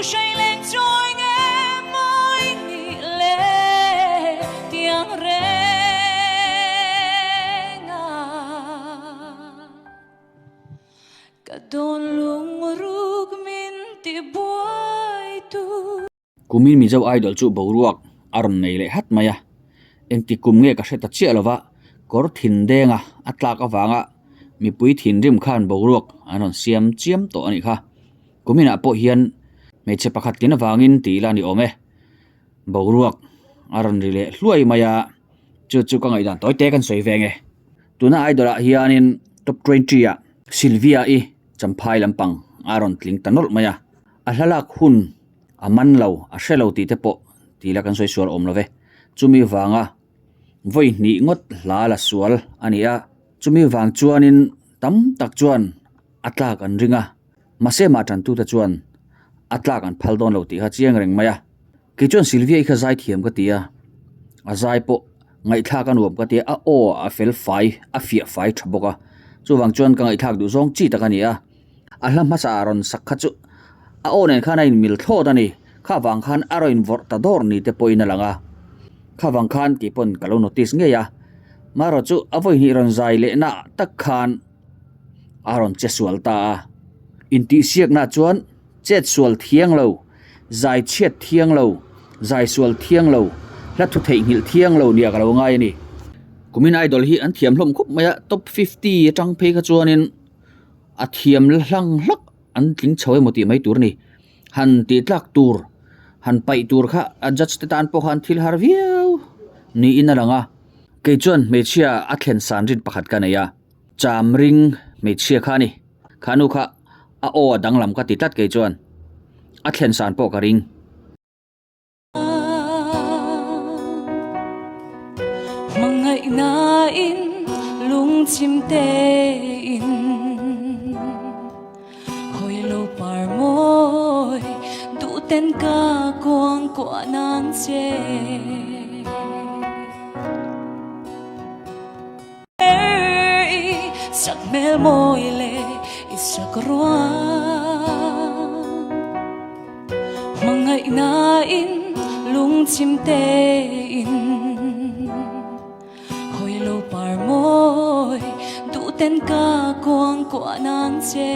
say lên trôi nghe môi nghỉ lệ tiếng reng cả đồn lung ruk min ti boy tu kumin Mizo Idol chu boruak aron nei le hat maya engti kum nge ka hreta chia lova kor thin denga atlak awanga mi pui thin rim khan boruak anon siam chiam to ani kha kumina po hian me che pakhat tin awangin ti la ni ome boruak aron rile hluai maya chu chu ka ngai dan toy te kan soi venge tuna idola hianin top 20 a Sylvia i champhai lampang aron tling tanol maya a hlalak hun aman lo a hrelo ti te po ti la kan soi sual om love chumi wanga voi ni ngot hla la sual ania chumi wang chuanin tam tak chuan atlak an ringa mase ma tan tu ta chuan atlak an phaldon lo ti ha chiang reng maya ke chuan Sylvia i kha zai thiam ka tia a zai po ngai thla kan uam ka tia a o a fel fai a fia fai thaboka chu wang chuan ka ngai thak du zong chi takania a hlam ma sa ron sakha chu a o nen khana in mil tho dani kha wang khan aroin vor ta dor ni te poina langa kha wang khan ti pon kalo notice nge ya maro chu avoi hi ron zai le na tak khan aron chesual ta inti siak na chuan chesual thiang lo zai chet thiang lo zai sual thiang lo la thu thei ngil thiang lo nia kalo ngai ni kumin idol hi an thiam hlom khup maya top 50 atang phe ka chuanin a thiam hlang hlak an tling chhoe moti mai tur ni han ti tlak tur han pai tur kha a judge te tan po han thil har viau ni in alanga ke chuan mechia a thlen san rin pakhat ka neya cham ring mechia khani khanu kha a o danglam ka ti tat ke chuan a thlen san po ka ring mangai na in lung chim te in hoi lo par moi du ten ka quang kwa nang che sak mel moi le isak roa mangai na in lung chim te in hoi lo par moi du ten ka quang kwa nang che